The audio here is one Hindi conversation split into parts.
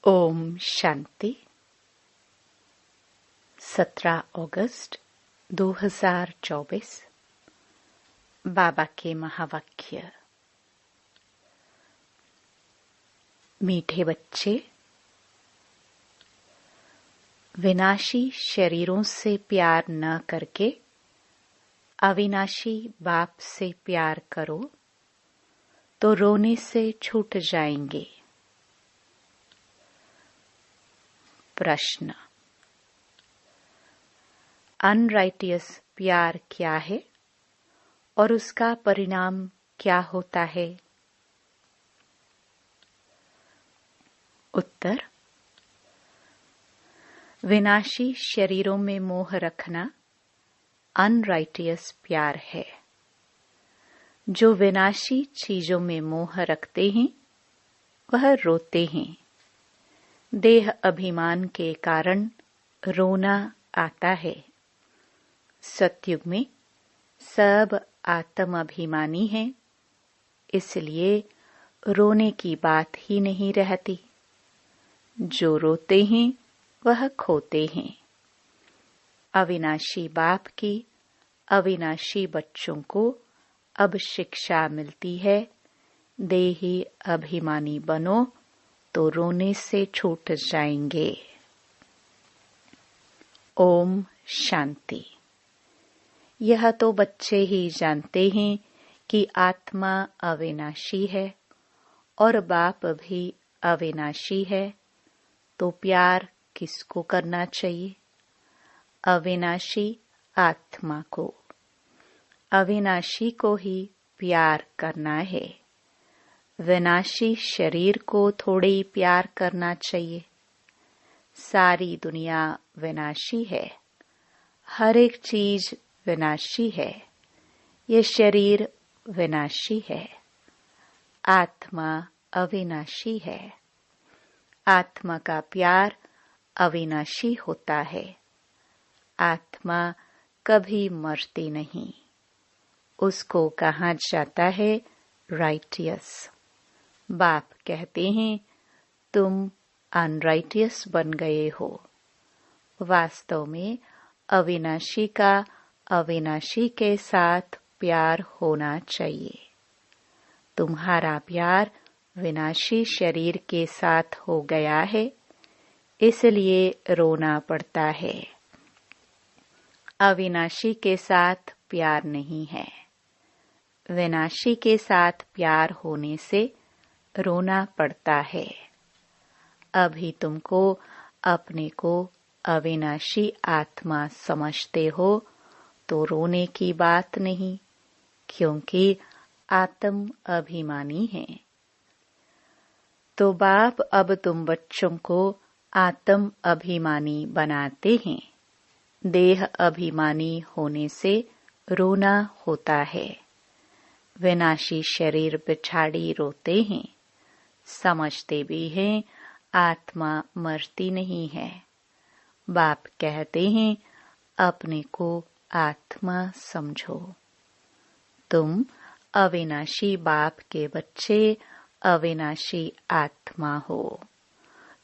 ओम शांति। 17 अगस्त 2024। बाबा के महावाक्य। मीठे बच्चे, विनाशी शरीरों से प्यार न करके अविनाशी बाप से प्यार करो तो रोने से छूट जाएंगे। प्रश्न। अनराइटियस प्यार क्या है और उसका परिणाम क्या होता है? उत्तर। विनाशी शरीरों में मोह रखना अनराइटियस प्यार है। जो विनाशी चीजों में मोह रखते हैं वह रोते हैं। देह अभिमान के कारण रोना आता है। सतयुग में सब आत्म अभिमानी हैं, इसलिए रोने की बात ही नहीं रहती। जो रोते हैं वह खोते हैं। अविनाशी बाप की अविनाशी बच्चों को अब शिक्षा मिलती है, देही अभिमानी बनो तो रोने से छूट जाएंगे। ओम शांति। यह तो बच्चे ही जानते हैं कि आत्मा अविनाशी है और बाप भी अविनाशी है, तो प्यार किसको करना चाहिए? अविनाशी आत्मा को। अविनाशी को ही प्यार करना है। विनाशी शरीर को थोड़ी प्यार करना चाहिए। सारी दुनिया विनाशी है, हर एक चीज विनाशी है। ये शरीर विनाशी है, आत्मा अविनाशी है। आत्मा का प्यार अविनाशी होता है। आत्मा कभी मरती नहीं। उसको कहा जाता है राइटियस। बाप कहते हैं तुम अनराइटियस बन गए हो। वास्तव में अविनाशी का अविनाशी के साथ प्यार होना चाहिए। तुम्हारा प्यार विनाशी शरीर के साथ हो गया है, इसलिए रोना पड़ता है। अविनाशी के साथ प्यार नहीं है। विनाशी के साथ प्यार होने से रोना पड़ता है। अभी तुमको अपने को अविनाशी आत्मा समझते हो तो रोने की बात नहीं, क्योंकि आत्म अभिमानी है। तो बाप अब तुम बच्चों को आत्म अभिमानी बनाते हैं। देह अभिमानी होने से रोना होता है। विनाशी शरीर बिछाड़ी रोते हैं। समझते भी हैं आत्मा मरती नहीं है। बाप कहते हैं अपने को आत्मा समझो। तुम अविनाशी बाप के बच्चे अविनाशी आत्मा हो।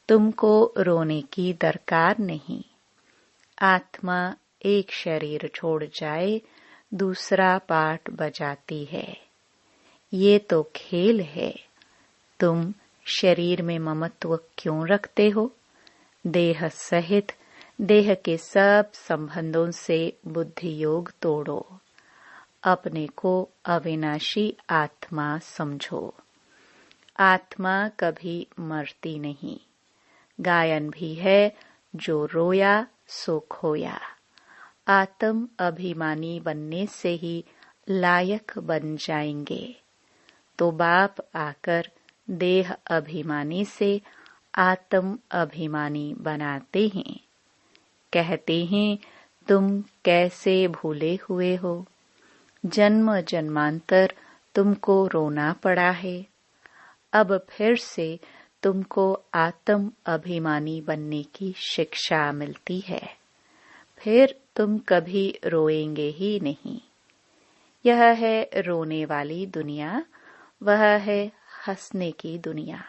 तुमको रोने की दरकार नहीं। आत्मा एक शरीर छोड़ जाए दूसरा पाठ बजाती है। ये तो खेल है। तुम शरीर में ममत्व क्यों रखते हो? देह सहित देह के सब संबंधों से बुद्धि योग तोड़ो। अपने को अविनाशी आत्मा समझो। आत्मा कभी मरती नहीं। गायन भी है, जो रोया सो खोया। आत्म अभिमानी बनने से ही लायक बन जाएंगे। तो बाप आकर देह अभिमानी से आत्म अभिमानी बनाते हैं। कहते हैं तुम कैसे भूले हुए हो। जन्म जन्मांतर तुमको रोना पड़ा है। अब फिर से तुमको आत्म अभिमानी बनने की शिक्षा मिलती है। फिर तुम कभी रोएंगे ही नहीं। यह है रोने वाली दुनिया, वह है हंसने की दुनिया।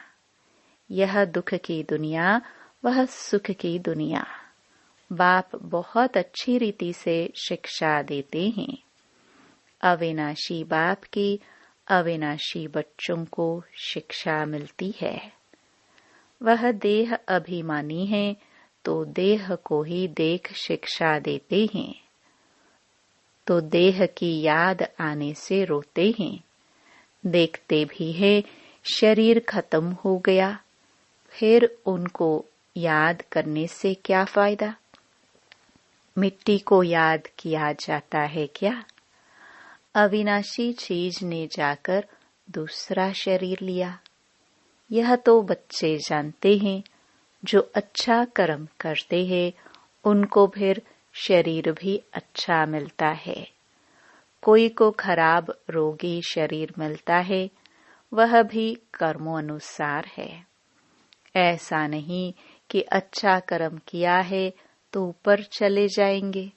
यह दुख की दुनिया, वह सुख की दुनिया। बाप बहुत अच्छी रीति से शिक्षा देते हैं। अविनाशी बाप की अविनाशी बच्चों को शिक्षा मिलती है। वह देह अभिमानी है तो देह को ही देख शिक्षा देते हैं। तो देह की याद आने से रोते हैं। देखते भी है शरीर खत्म हो गया, फिर उनको याद करने से क्या फायदा। मिट्टी को याद किया जाता है क्या? अविनाशी चीज ने जाकर दूसरा शरीर लिया। यह तो बच्चे जानते हैं। जो अच्छा कर्म करते हैं उनको फिर शरीर भी अच्छा मिलता है। कोई को खराब रोगी शरीर मिलता है, वह भी कर्मों अनुसार है। ऐसा नहीं कि अच्छा कर्म किया है तो ऊपर चले जाएंगे।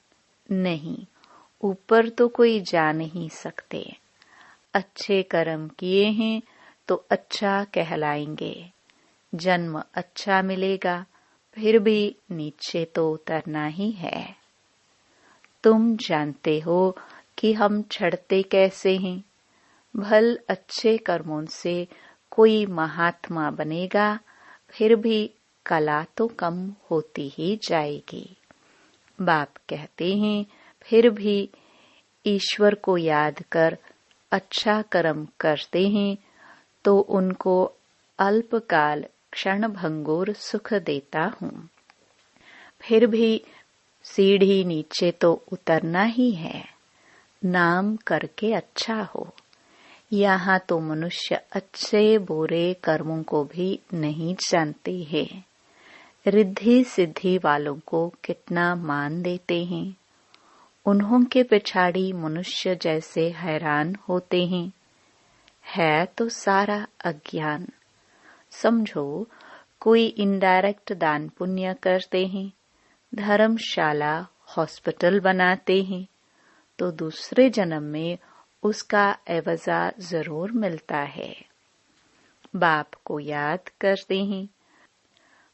नहीं, ऊपर तो कोई जा नहीं सकते। अच्छे कर्म किए हैं तो अच्छा कहलाएंगे, जन्म अच्छा मिलेगा, फिर भी नीचे तो उतरना ही है। तुम जानते हो कि हम चढ़ते कैसे हैं। भल अच्छे कर्मों से कोई महात्मा बनेगा, फिर भी कला तो कम होती ही जाएगी। बाप कहते हैं फिर भी ईश्वर को याद कर अच्छा कर्म करते हैं तो उनको अल्पकाल क्षण भंगुर सुख देता हूँ। फिर भी सीढ़ी नीचे तो उतरना ही है। नाम करके अच्छा हो। यहाँ तो मनुष्य अच्छे बुरे कर्मों को भी नहीं जानते हैं। रिद्धि सिद्धि वालों को कितना मान देते हैं। उन्हों के पिछाड़ी मनुष्य जैसे हैरान होते हैं। है तो सारा अज्ञान। समझो कोई इनडायरेक्ट दान पुण्य करते हैं, धर्मशाला हॉस्पिटल बनाते हैं, तो दूसरे जन्म में उसका एवजा जरूर मिलता है। बाप को याद करते हैं,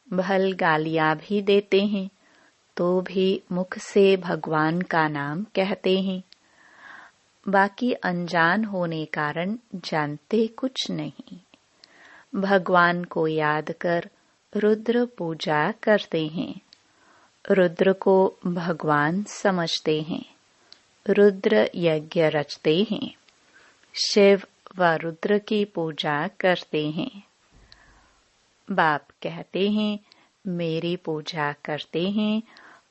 भल गालियां भी देते हैं, तो भी मुख से भगवान का नाम कहते हैं। बाकी अनजान होने कारण जानते कुछ नहीं। भगवान को याद कर रुद्र पूजा करते हैं। रुद्र को भगवान समझते हैं। रुद्र यज्ञ रचते हैं। शिव व रुद्र की पूजा करते हैं। बाप कहते हैं मेरी पूजा करते हैं,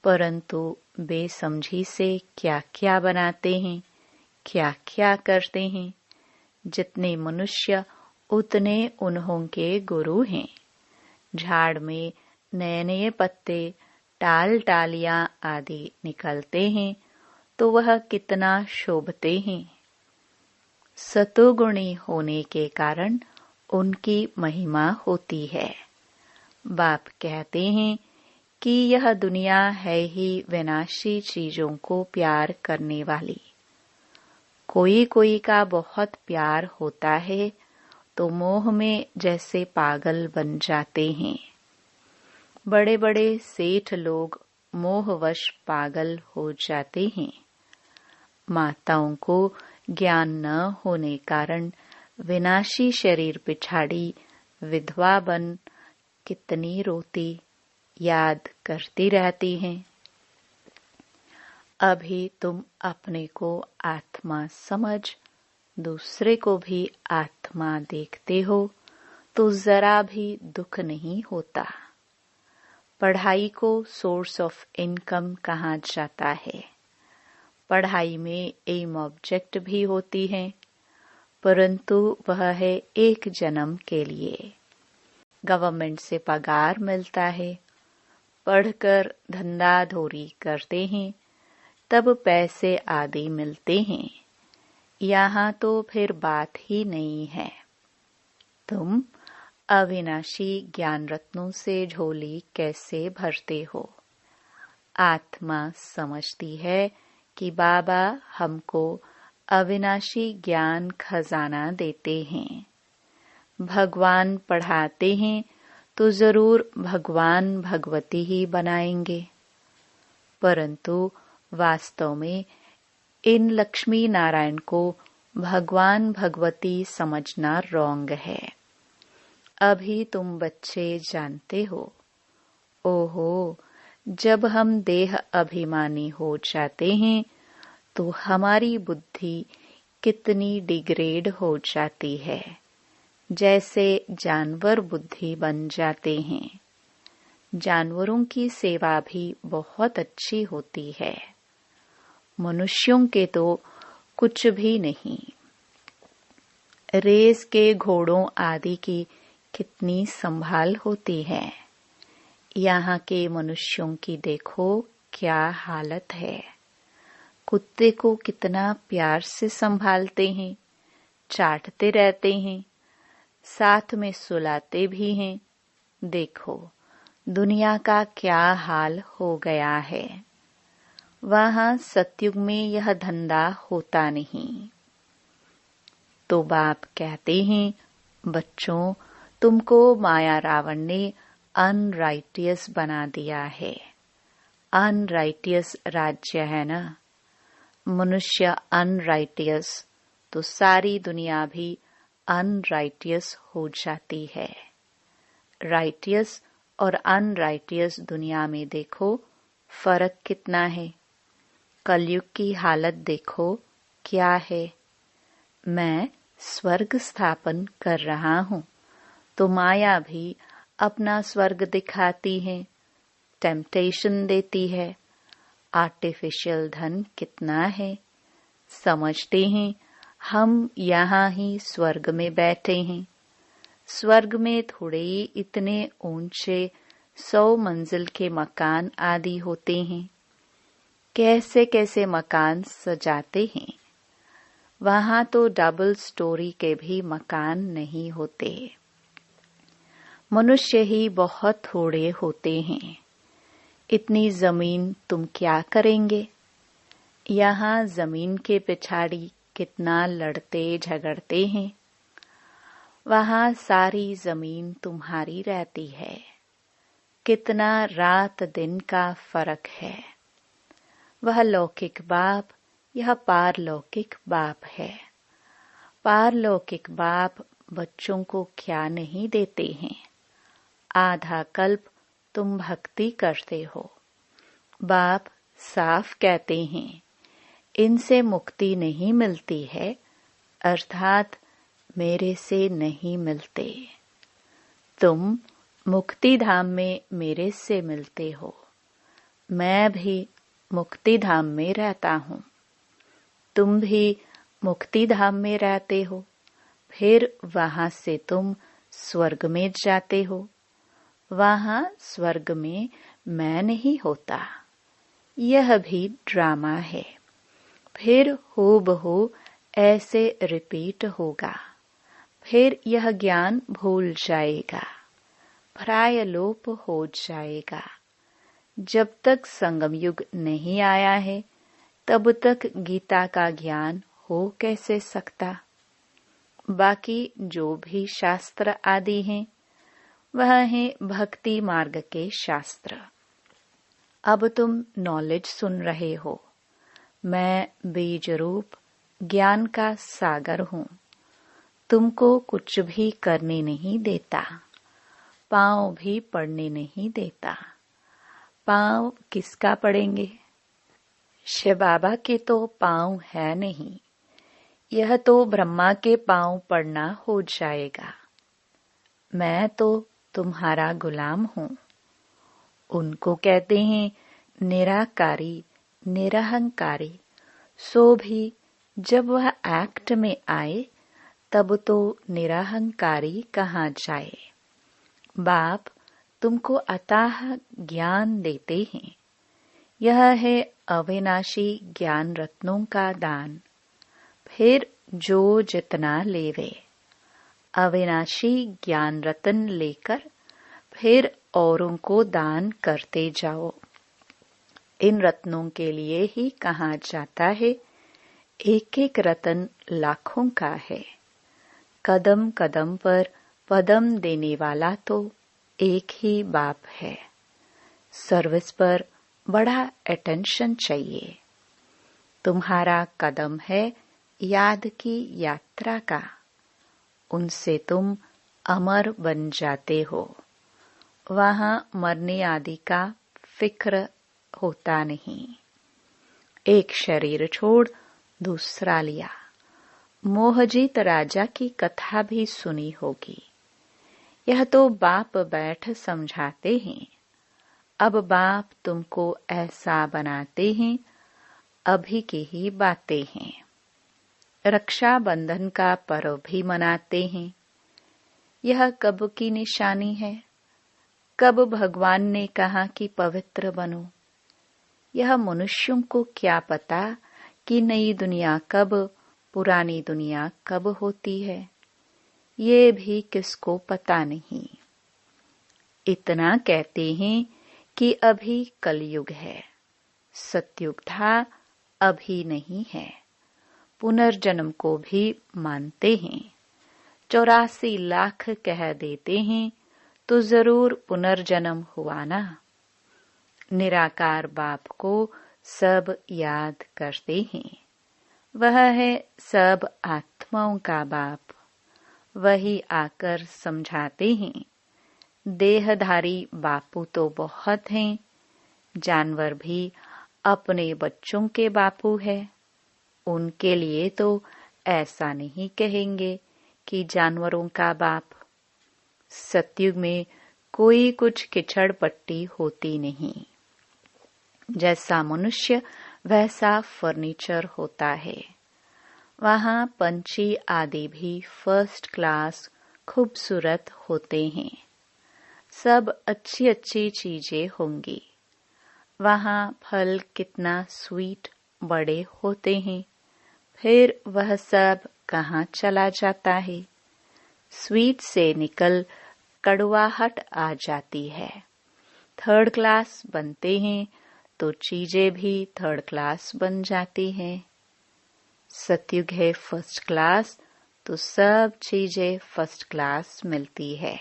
परंतु बेसमझी से क्या क्या बनाते हैं, क्या क्या करते हैं। जितने मनुष्य उतने उन्हों के गुरु हैं। झाड़ में नए नए पत्ते, टाल टालियां आदि निकलते हैं तो वह कितना शोभते हैं। सतोगुणी होने के कारण उनकी महिमा होती है। बाप कहते हैं कि यह दुनिया है ही विनाशी चीजों को प्यार करने वाली। कोई कोई का बहुत प्यार होता है तो मोह में जैसे पागल बन जाते हैं। बड़े बड़े सेठ लोग मोहवश पागल हो जाते हैं। माताओं को ज्ञान न होने कारण विनाशी शरीर पिछाड़ी विधवा बन कितनी रोती, याद करती रहती हैं। अभी तुम अपने को आत्मा समझ दूसरे को भी आत्मा देखते हो तो जरा भी दुख नहीं होता। पढ़ाई को सोर्स ऑफ इनकम कहा जाता है। पढ़ाई में एम ऑब्जेक्ट भी होती है, परंतु वह है एक जन्म के लिए। गवर्नमेंट से पगार मिलता है, पढ़कर धंधा धोरी करते हैं, तब पैसे आदि मिलते हैं। यहाँ तो फिर बात ही नहीं है। तुम अविनाशी ज्ञान रत्नों से झोली कैसे भरते हो? आत्मा समझती है कि बाबा हमको अविनाशी ज्ञान खजाना देते हैं। भगवान पढ़ाते हैं तो जरूर भगवान भगवती ही बनाएंगे, परंतु वास्तव में इन लक्ष्मी नारायण को भगवान भगवती समझना रॉन्ग है। अभी तुम बच्चे जानते हो, ओहो, जब हम देह अभिमानी हो जाते हैं तो हमारी बुद्धि कितनी डिग्रेड हो जाती है, जैसे जानवर बुद्धि बन जाते हैं। जानवरों की सेवा भी बहुत अच्छी होती है, मनुष्यों के तो कुछ भी नहीं। रेस के घोड़ों आदि की कितनी संभाल होती है, यहाँ के मनुष्यों की देखो क्या हालत है। कुत्ते को कितना प्यार से संभालते हैं, चाटते रहते हैं, साथ में सुलाते भी हैं। देखो दुनिया का क्या हाल हो गया है। वहाँ सतयुग में यह धंधा होता नहीं। तो बाप कहते हैं, बच्चों, तुमको माया रावण ने अनराइटियस बना दिया है। अनराइटियस राज्य है ना। मनुष्य अनराइटियस तो सारी दुनिया भी अनराइटियस हो जाती है। राइटियस और अनराइटियस दुनिया में देखो फर्क कितना है। कलयुग की हालत देखो क्या है। मैं स्वर्ग स्थापन कर रहा हूँ तो माया भी अपना स्वर्ग दिखाती है, टेम्पटेशन देती है। आर्टिफिशियल धन कितना है, समझते हैं हम यहाँ ही स्वर्ग में बैठे हैं। स्वर्ग में थोड़े इतने ऊंचे 100 मंजिल के मकान आदि होते हैं। कैसे कैसे मकान सजाते हैं। वहाँ तो डबल स्टोरी के भी मकान नहीं होते। मनुष्य ही बहुत थोड़े होते हैं। इतनी जमीन तुम क्या करेंगे। यहाँ जमीन के पिछाड़ी कितना लड़ते झगड़ते हैं। वहाँ सारी जमीन तुम्हारी रहती है। कितना रात दिन का फर्क है। वह लौकिक बाप, यह पारलौकिक बाप है। पारलौकिक बाप बच्चों को क्या नहीं देते हैं। आधा कल्प तुम भक्ति करते हो। बाप साफ कहते हैं, इनसे मुक्ति नहीं मिलती है, अर्थात मेरे से नहीं मिलते। तुम मुक्ति धाम में मेरे से मिलते हो। मैं भी मुक्ति धाम में रहता हूँ। तुम भी मुक्ति धाम में रहते हो, फिर वहाँ से तुम स्वर्ग में जाते हो। वहाँ स्वर्ग में मैं नहीं होता। यह भी ड्रामा है। फिर हूबहू ऐसे रिपीट होगा। फिर यह ज्ञान भूल जाएगा, प्रायलोप हो जाएगा। जब तक संगम युग नहीं आया है तब तक गीता का ज्ञान हो कैसे सकता। बाकी जो भी शास्त्र आदि हैं वह है भक्ति मार्ग के शास्त्र। अब तुम नॉलेज सुन रहे हो। मैं बीज रूप ज्ञान का सागर हूँ। तुमको कुछ भी करने नहीं देता, पाँव भी पड़ने नहीं देता। पाँव किसका पड़ेंगे। शिव बाबा के तो पाँव है नहीं। यह तो ब्रह्मा के पाँव पड़ना हो जाएगा। मैं तो तुम्हारा गुलाम हूँ। उनको कहते हैं निराकारी, निरहंकारी। सो भी जब वह एक्ट में आए तब तो निरहंकारी कहाँ जाए। बाप तुमको अथाह ज्ञान देते हैं। यह है अविनाशी ज्ञान रत्नों का दान। फिर जो जितना लेवे। अविनाशी ज्ञान रत्न लेकर फिर औरों को दान करते जाओ। इन रत्नों के लिए ही कहा जाता है, एक एक रत्न लाखों का है। कदम कदम पर पदम देने वाला तो एक ही बाप है। सर्विस पर बड़ा अटेंशन चाहिए। तुम्हारा कदम है याद की यात्रा का, उनसे तुम अमर बन जाते हो। वहां मरने आदि का फिक्र होता नहीं। एक शरीर छोड़ दूसरा लिया। मोहजीत राजा की कथा भी सुनी होगी। यह तो बाप बैठ समझाते हैं। अब बाप तुमको ऐसा बनाते हैं। अभी की ही बातें हैं। रक्षाबंधन का पर्व भी मनाते हैं। यह कब की निशानी है? कब भगवान ने कहा कि पवित्र बनो? यह मनुष्यों को क्या पता कि नई दुनिया कब, पुरानी दुनिया कब होती है? ये भी किसको पता नहीं। इतना कहते हैं कि अभी कलयुग है। सतयुग था, अभी नहीं है। पुनर्जन्म को भी मानते हैं। 84 लाख कह देते हैं तो जरूर पुनर्जन्म हुआ ना। निराकार बाप को सब याद करते हैं। वह है सब आत्माओं का बाप। वही आकर समझाते हैं। देहधारी बापू तो बहुत हैं। जानवर भी अपने बच्चों के बापू है। उनके लिए तो ऐसा नहीं कहेंगे कि जानवरों का बाप। सतयुग में कोई कुछ किचड़ पट्टी होती नहीं। जैसा मनुष्य वैसा फर्नीचर होता है। वहां पंछी आदि भी फर्स्ट क्लास खूबसूरत होते हैं। सब अच्छी अच्छी चीजें होंगी। वहां फल कितना स्वीट बड़े होते हैं। फिर वह सब कहाँ चला जाता है? स्वीट से निकल कड़वाहट आ जाती है। थर्ड क्लास बनते हैं तो चीजें भी थर्ड क्लास बन जाती हैं। सतयुग है फर्स्ट क्लास तो सब चीजें फर्स्ट क्लास मिलती है।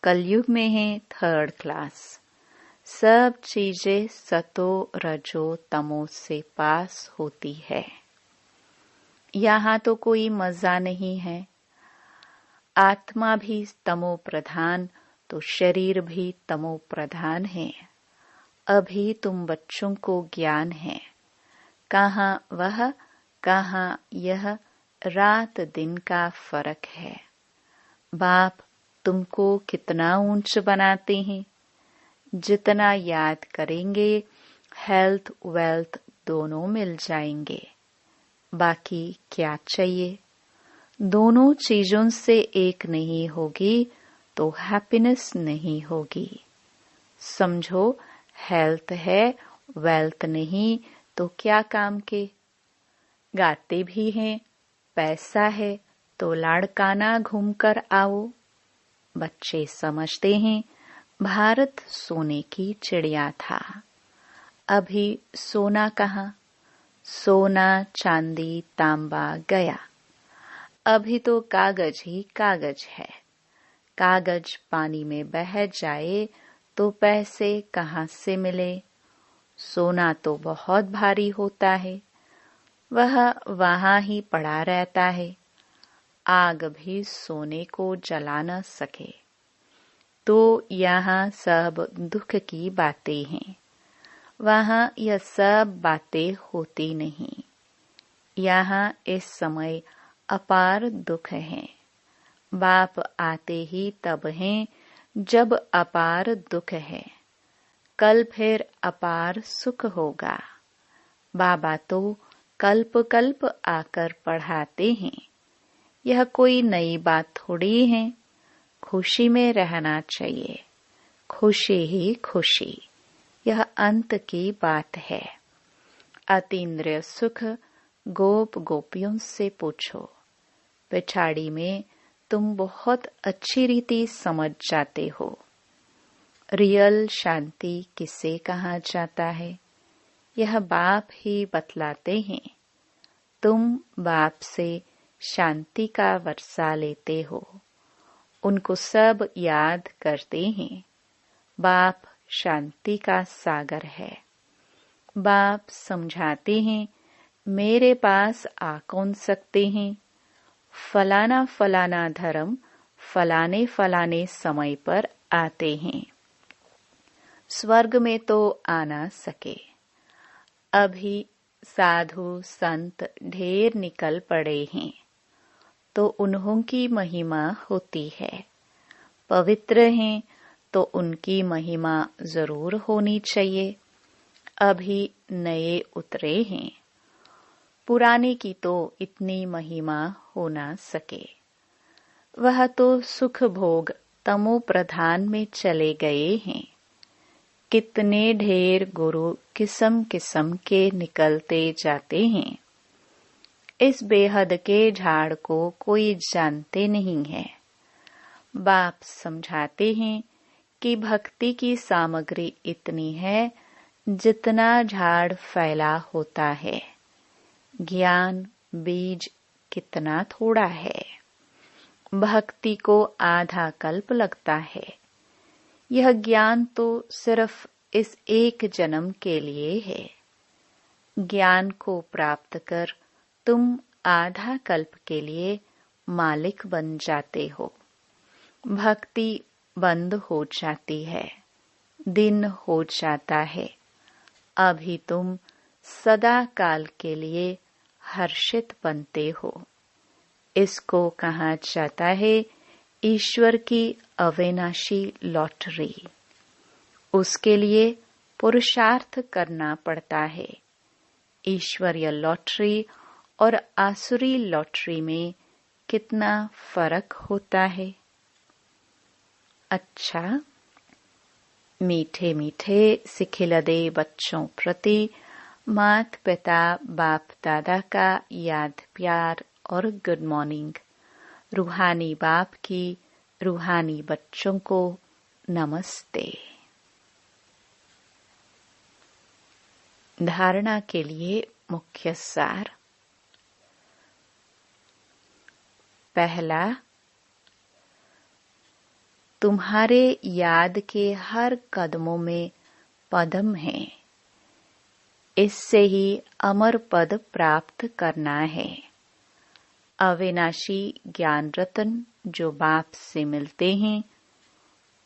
कलयुग में है थर्ड क्लास। सब चीजें सतो रजो तमो से पास होती है। यहाँ तो कोई मजा नहीं है। आत्मा भी तमो प्रधान तो शरीर भी तमो प्रधान है। अभी तुम बच्चों को ज्ञान है। कहाँ वह, कहाँ यह, रात दिन का फर्क है। बाप तुमको कितना ऊंच बनाते हैं। जितना याद करेंगे हेल्थ वेल्थ दोनों मिल जाएंगे। बाकी क्या चाहिए? दोनों चीजों से एक नहीं होगी तो हैप्पीनेस नहीं होगी। समझो, हेल्थ है वेल्थ नहीं तो क्या काम के? गाते भी हैं, पैसा है तो लाड़काना घूमकर आओ। बच्चे समझते हैं भारत सोने की चिड़िया था। अभी सोना कहाँ? सोना चांदी तांबा गया। अभी तो कागज ही कागज है। कागज पानी में बह जाए तो पैसे कहाँ से मिले? सोना तो बहुत भारी होता है। वह वहां ही पड़ा रहता है। आग भी सोने को जला न सके। तो यहाँ सब दुख की बातें हैं। वहां यह सब बातें होती नहीं। यहाँ इस समय अपार दुख है। बाप आते ही तब हैं जब अपार दुख है। कल फिर अपार सुख होगा। बाबा तो कल्प कल्प आकर पढ़ाते हैं। यह कोई नई बात थोड़ी है। खुशी में रहना चाहिए। खुशी ही खुशी, यह अंत की बात है। अतीन्द्रिय सुख गोप गोपियों से पूछो। पिछाड़ी में तुम बहुत अच्छी रीति समझ जाते हो। रियल शांति किसे कहा जाता है? यह बाप ही बतलाते हैं। तुम बाप से शांति का वर्षा लेते हो। उनको सब याद करते हैं। बाप शांति का सागर है। बाप समझाते हैं, मेरे पास आ कौन सकते हैं। फलाना फलाना धर्म फलाने फलाने समय पर आते हैं। स्वर्ग में तो आ ना सके। अभी साधु संत ढेर निकल पड़े हैं, तो उन्हों की महिमा होती है। पवित्र हैं तो उनकी महिमा जरूर होनी चाहिए। अभी नए उतरे हैं, पुराने की तो इतनी महिमा हो ना सके। वह तो सुख भोग तमो प्रधान में चले गए हैं। कितने ढेर गुरु किस्म किस्म के निकलते जाते हैं। इस बेहद के झाड़ को कोई जानते नहीं है। बाप समझाते हैं कि भक्ति की सामग्री इतनी है जितना झाड़ फैला होता है। ज्ञान बीज कितना थोड़ा है। भक्ति को आधा कल्प लगता है। यह ज्ञान तो सिर्फ इस एक जन्म के लिए है। ज्ञान को प्राप्त कर तुम आधा कल्प के लिए मालिक बन जाते हो। भक्ति बंद हो जाती है, दिन हो जाता है। अभी तुम सदा काल के लिए हर्षित बनते हो। इसको कहा जाता है ईश्वर की अविनाशी लॉटरी। उसके लिए पुरुषार्थ करना पड़ता है। ईश्वरीय लॉटरी और आसुरी लॉटरी में कितना फर्क होता है। अच्छा, मीठे मीठे सिखिलदे बच्चों प्रति माता पिता बाप दादा का याद प्यार और गुड मॉर्निंग। रूहानी बाप की रूहानी बच्चों को नमस्ते। धारणा के लिए मुख्य सार। पहला, तुम्हारे याद के हर कदमों में पदम है। इससे ही अमर पद प्राप्त करना है। अविनाशी ज्ञान रत्न जो बाप से मिलते हैं,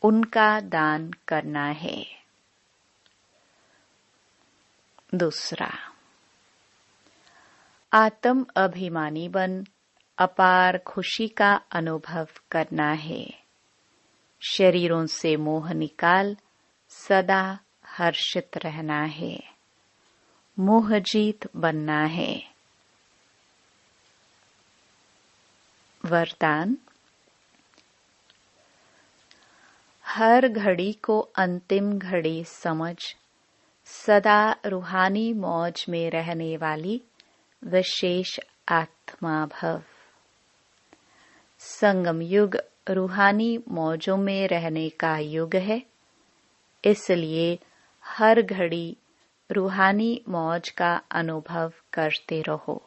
उनका दान करना है। दूसरा, आत्म अभिमानी बन अपार खुशी का अनुभव करना है। शरीरों से मोह निकाल सदा हर्षित रहना है। मोह जीत बनना है। वरदान, हर घड़ी को अंतिम घड़ी समझ सदा रूहानी मौज में रहने वाली विशेष आत्मा भव। संगम युग रूहानी मौजों में रहने का युग है। इसलिए हर घड़ी रूहानी मौज का अनुभव करते रहो।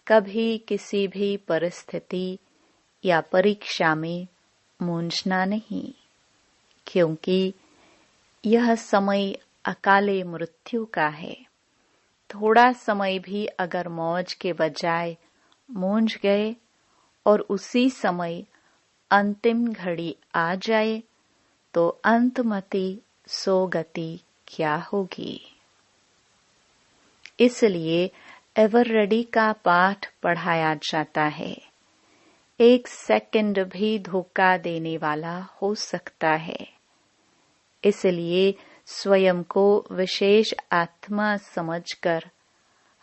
कभी किसी भी परिस्थिति या परीक्षा में मूंझना नहीं, क्योंकि यह समय अकाले मृत्यु का है। थोड़ा समय भी अगर मौज के बजाय मूंझ गए और उसी समय अंतिम घड़ी आ जाए तो अंतमति सो गति क्या होगी। इसलिए एवर रेडी का पाठ पढ़ाया जाता है। एक सेकंड भी धोखा देने वाला हो सकता है। इसलिए स्वयं को विशेष आत्मा समझकर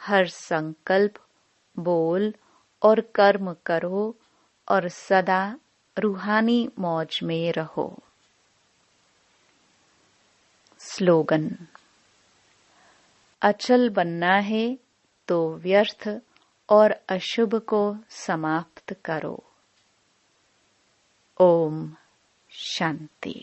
हर संकल्प, बोल और कर्म करो और सदा रूहानी मौज में रहो। स्लोगन, अचल बनना है तो व्यर्थ और अशुभ को समाप्त करो। ओम शांति।